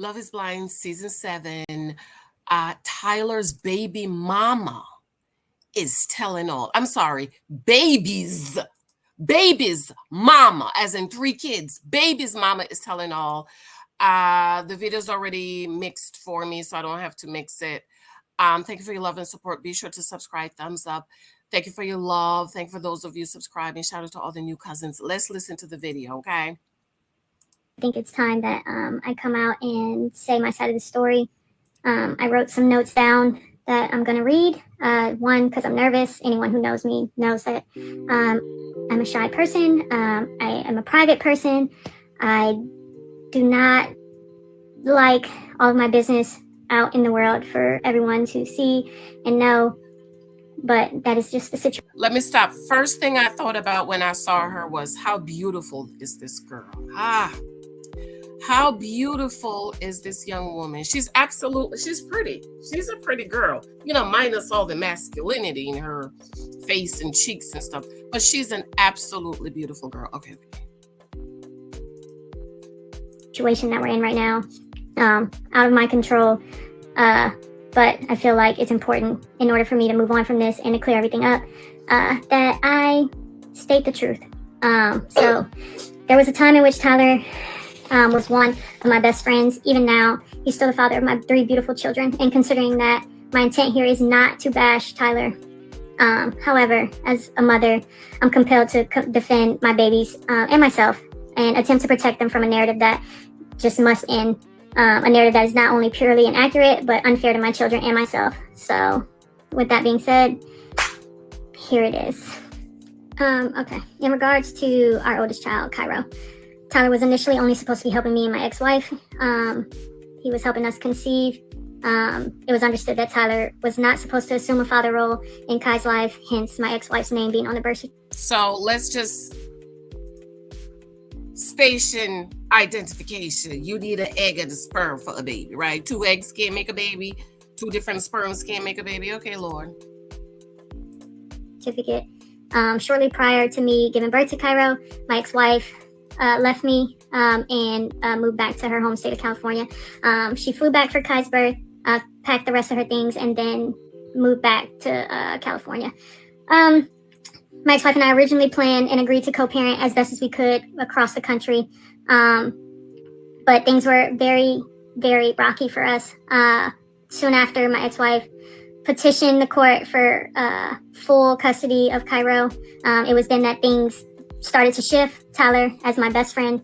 Love is Blind season 7. Tyler's baby mama is telling all. I'm sorry, baby's mama, as in 3 kids. Baby's mama is telling all. The video's already mixed for me, so I don't have to mix it. Thank you for your love and support. Be sure to subscribe, thumbs up. Thank you for your love. Thank you for those of you subscribing. Shout out to all the new cousins. Let's listen to the video, okay? I think it's time that I come out and say my side of the story. I wrote some notes down that I'm going to read. One, because I'm nervous. Anyone who knows me knows that I'm a shy person. I am a private person. I do not like all of my business out in the world for everyone to see and know. But that is just the situation. Let me stop. First thing I thought about when I saw her was, how beautiful is this girl? How beautiful is this young woman? She's pretty. She's a pretty girl, minus all the masculinity in her face and cheeks and stuff. But she's an absolutely beautiful girl. Okay. Situation that we're in right now, out of my control. But I feel like it's important, in order for me to move on from this and to clear everything up, that I state the truth. So there was a time in which Tyler was one of my best friends. Even now, he's still the father of my 3 beautiful children. And considering that my intent here is not to bash Tyler, however, as a mother, I'm compelled to defend my babies and myself and attempt to protect them from a narrative that just must end. A narrative that is not only purely inaccurate, but unfair to my children and myself. So with that being said, here it is. Okay, in regards to our oldest child, Cairo, Tyler was initially only supposed to be helping me and my ex-wife. He was helping us conceive. It was understood that Tyler was not supposed to assume a father role in Kai's life, hence my ex-wife's name being on the birth certificate. So let's just station identification. You need an egg and a sperm for a baby, right? 2 eggs can't make a baby. 2 different sperms can't make a baby. Okay, Lord. Certificate. Shortly prior to me giving birth to Cairo, my ex-wife left me and moved back to her home state of California. She flew back for Kai's birth, packed the rest of her things, and then moved back to California. My ex-wife and I originally planned and agreed to co-parent as best as we could across the country. But things were very, very rocky for us. Soon after, my ex-wife petitioned the court for full custody of Cairo. It was then that things started to shift. Tyler, as my best friend,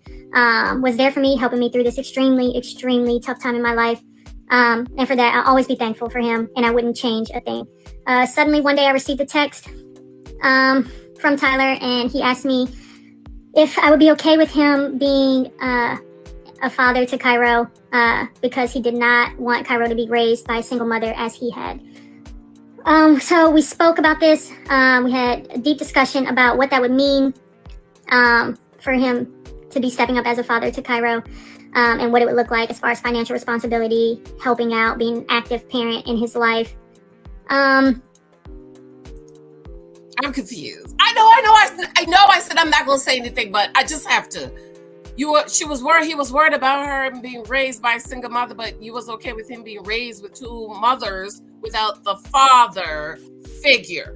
was there for me, helping me through this extremely, extremely tough time in my life. And for that, I'll always be thankful for him, and I wouldn't change a thing. Suddenly, one day I received a text from Tyler, and he asked me if I would be okay with him being a father to Cairo, because he did not want Cairo to be raised by a single mother as he had. So we spoke about this. We had a deep discussion about what that would mean for him to be stepping up as a father to Cairo, and what it would look like as far as financial responsibility, helping out, being an active parent in his life. I'm confused. I know I said I'm not gonna say anything, but I just have to. He was worried about her being raised by a single mother, but you was okay with him being raised with 2 mothers without the father figure.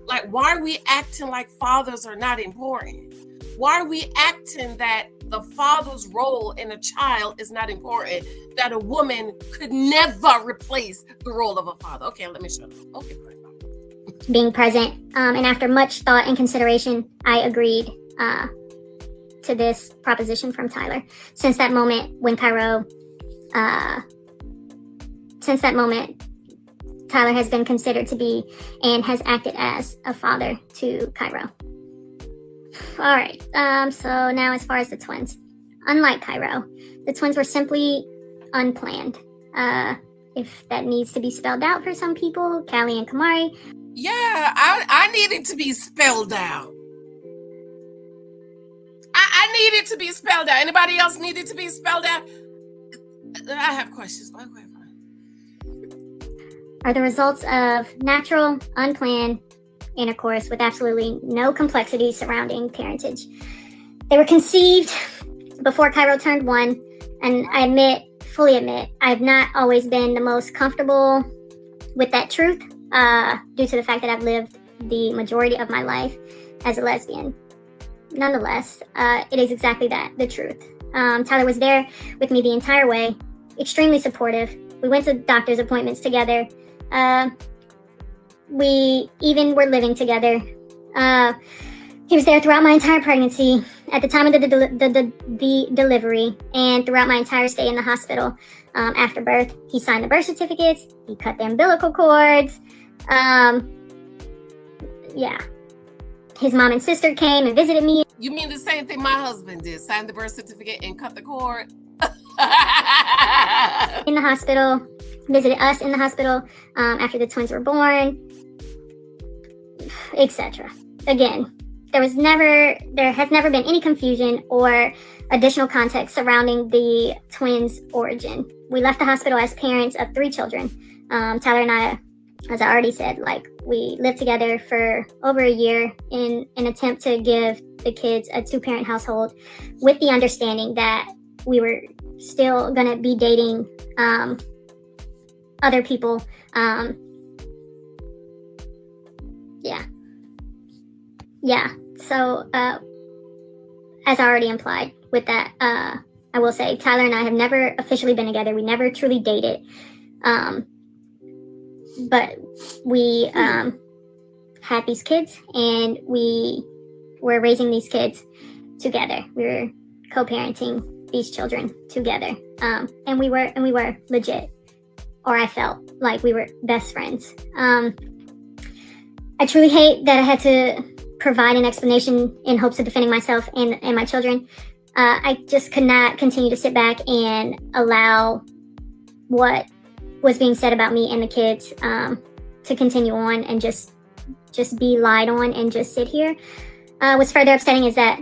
Like, why are we acting like fathers are not important? Why are we acting that the father's role in a child is not important, that a woman could never replace the role of a father? Okay, let me shut up. Okay, fine. Being present, and after much thought and consideration, I agreed to this proposition from Tyler. Since that moment, Tyler has been considered to be and has acted as a father to Cairo. All right, so now as far as the twins, unlike Cairo, the twins were simply unplanned. If that needs to be spelled out for some people, Callie and Kamari. Yeah, I need it to be spelled out. I need it to be spelled out. Anybody else need it to be spelled out? I have questions. Are the results of natural, unplanned intercourse with absolutely no complexity surrounding parentage. They were conceived before Cairo turned 1, and I admit fully admit I've not always been the most comfortable with that truth, due to the fact that I've lived the majority of my life as a lesbian. Nonetheless, it is exactly that, the truth. Tyler was there with me the entire way, extremely supportive. We went to doctor's appointments together. We even were living together. He was there throughout my entire pregnancy, at the time of the delivery, and throughout my entire stay in the hospital after birth. He signed the birth certificates. He cut the umbilical cords. Yeah. His mom and sister came and visited me. You mean the same thing my husband did? Signed the birth certificate and cut the cord? In the hospital, visited us in the hospital after the twins were born, etc. Again, there has never been any confusion or additional context surrounding the twins' origin. We left the hospital as parents of 3 children. Tyler and I, as I already said, we lived together for over a year in an attempt to give the kids a 2-parent household, with the understanding that we were still gonna be dating other people. Yeah. So, as I already implied with that, I will say Tyler and I have never officially been together. We never truly dated. But we had these kids, and we were raising these kids together. We were co-parenting these children together. And we were legit, or I felt like we were best friends. I truly hate that I had to provide an explanation in hopes of defending myself and my children. I just could not continue to sit back and allow what was being said about me and the kids to continue on and just be lied on and just sit here. What's further upsetting is that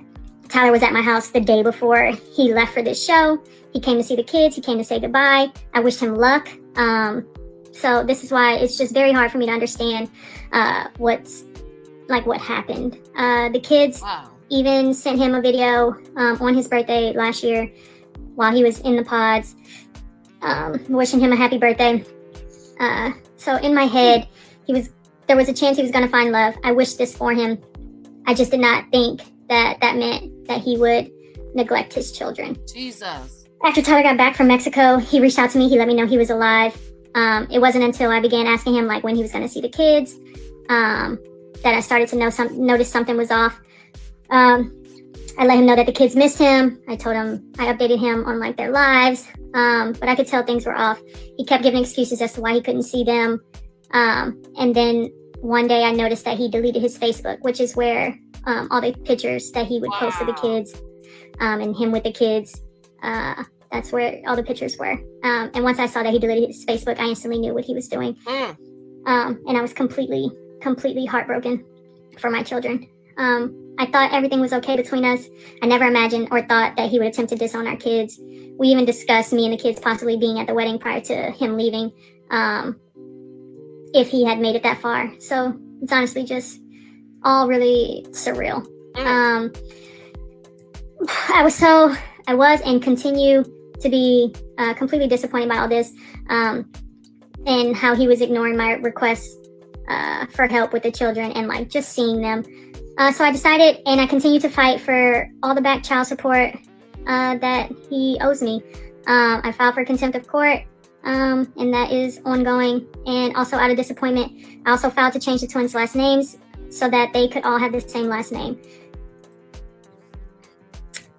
Tyler was at my house the day before he left for this show. He came to see the kids. He came to say goodbye. I wished him luck. So this is why it's just very hard for me to understand what happened. The kids even sent him a video on his birthday last year while he was in the pods, wishing him a happy birthday. So in my head, there was a chance he was going to find love. I wished this for him. I just did not think that meant that he would neglect his children. Jesus. After Tyler got back from Mexico, he reached out to me. He let me know he was alive. It wasn't until I began asking him when he was going to see the kids that I started to notice something was off. I let him know that the kids missed him. I updated him on their lives, but I could tell things were off. He kept giving excuses as to why he couldn't see them. And then one day I noticed that he deleted his Facebook, which is where all the pictures that he would post of the kids and him with the kids, that's where all the pictures were. And once I saw that he deleted his Facebook, I instantly knew what he was doing. And I was completely heartbroken for my children. I thought everything was okay between us. I never imagined or thought that he would attempt to disown our kids. We even discussed me and the kids possibly being at the wedding prior to him leaving, if he had made it that far. So it's honestly just all really surreal. I was and continue to be completely disappointed by all this, and how he was ignoring my requests for help with the children and just seeing them. So I decided, and I continue to fight for all the back child support that he owes me. I filed for contempt of court, and that is ongoing. And also, out of disappointment, I also filed to change the twins' last names so that they could all have the same last name.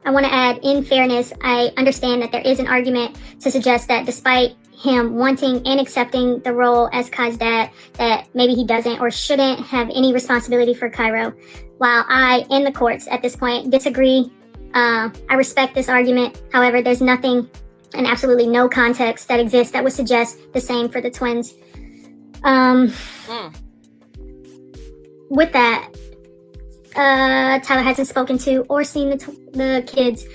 I want to add, in fairness, I understand that there is an argument to suggest that despite him wanting and accepting the role as Kai's dad, that maybe he doesn't or shouldn't have any responsibility for Cairo. While I, in the courts at this point, disagree, I respect this argument. However, there's nothing and absolutely no context that exists that would suggest the same for the twins. With that, Tyler hasn't spoken to or seen the kids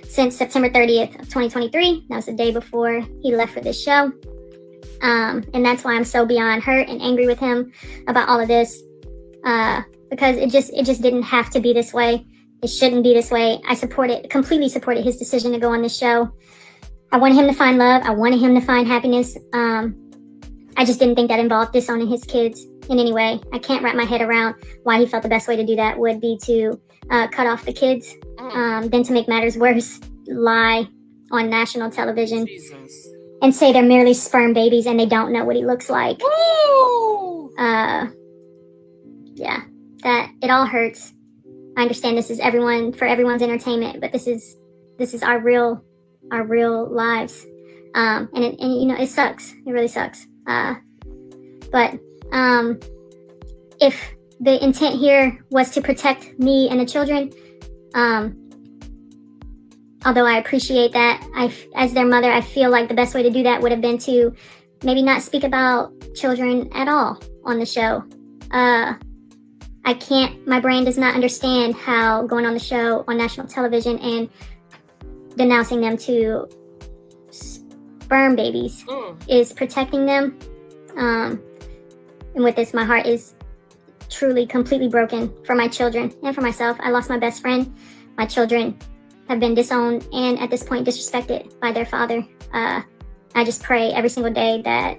since September 30th of 2023. That was the day before he left for this show. And that's why I'm so beyond hurt and angry with him about all of this. Because it just didn't have to be this way. It shouldn't be this way. I completely supported his decision to go on this show. I wanted him to find love. I wanted him to find happiness. I just didn't think that involved disowning his kids in any way. I can't wrap my head around why he felt the best way to do that would be to cut off the kids. Then to make matters worse, lie on national television and say they're merely sperm babies and they don't know what he looks like. Woo! Yeah, that it all hurts. I understand this is for everyone's entertainment, but this is our real lives. And you know, it sucks. It really sucks. But if the intent here was to protect me and the children, although I appreciate that, as their mother, I feel like the best way to do that would have been to maybe not speak about children at all on the show. My brain does not understand how going on the show on national television and denouncing them to sperm babies is protecting them. And with this, my heart is truly completely broken for my children and for myself. I lost my best friend. My children have been disowned and at this point disrespected by their father. I just pray every single day that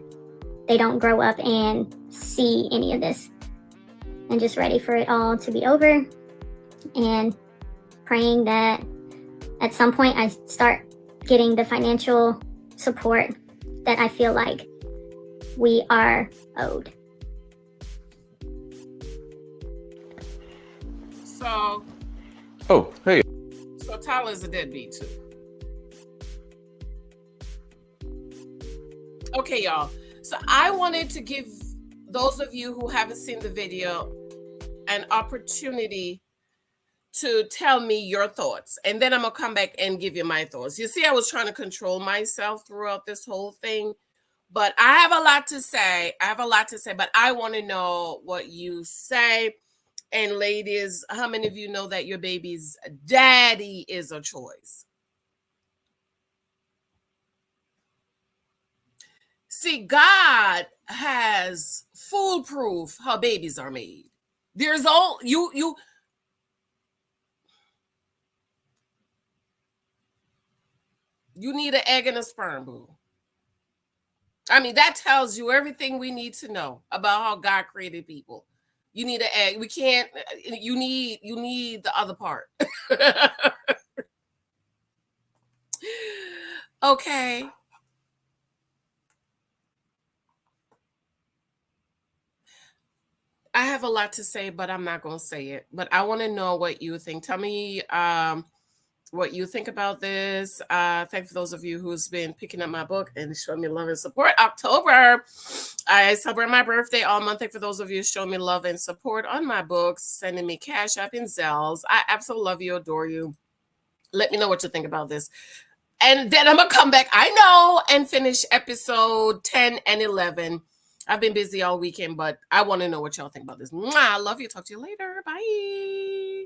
they don't grow up and see any of this, and just ready for it all to be over, and praying that at some point I start getting the financial support that I feel like we are owed. So, hey. So Tyler's a deadbeat too. Okay, y'all. So I wanted to give those of you who haven't seen the video an opportunity to tell me your thoughts, and then I'm gonna come back and give you my thoughts. You see, I was trying to control myself throughout this whole thing, but I have a lot to say. But I want to know what you say. And ladies, how many of you know that your baby's daddy is a choice? See, God has foolproof how babies are made. There's all you need an egg and a sperm, boo. I mean, that tells you everything we need to know about how God created people. You need an egg. We can't. You need the other part. Okay. I have a lot to say, but I'm not going to say it. But I want to know what you think. Tell me what you think about this. Thank you for those of you who's been picking up my book and showing me love and support. October, I celebrate my birthday all month. Thank you for those of you showing me love and support on my books, sending me Cash App and Zells. I absolutely love you, adore you. Let me know what you think about this. And then I'm going to come back, I know, and finish episode 10 and 11. I've been busy all weekend, but I want to know what y'all think about this. Mwah, I love you. Talk to you later. Bye.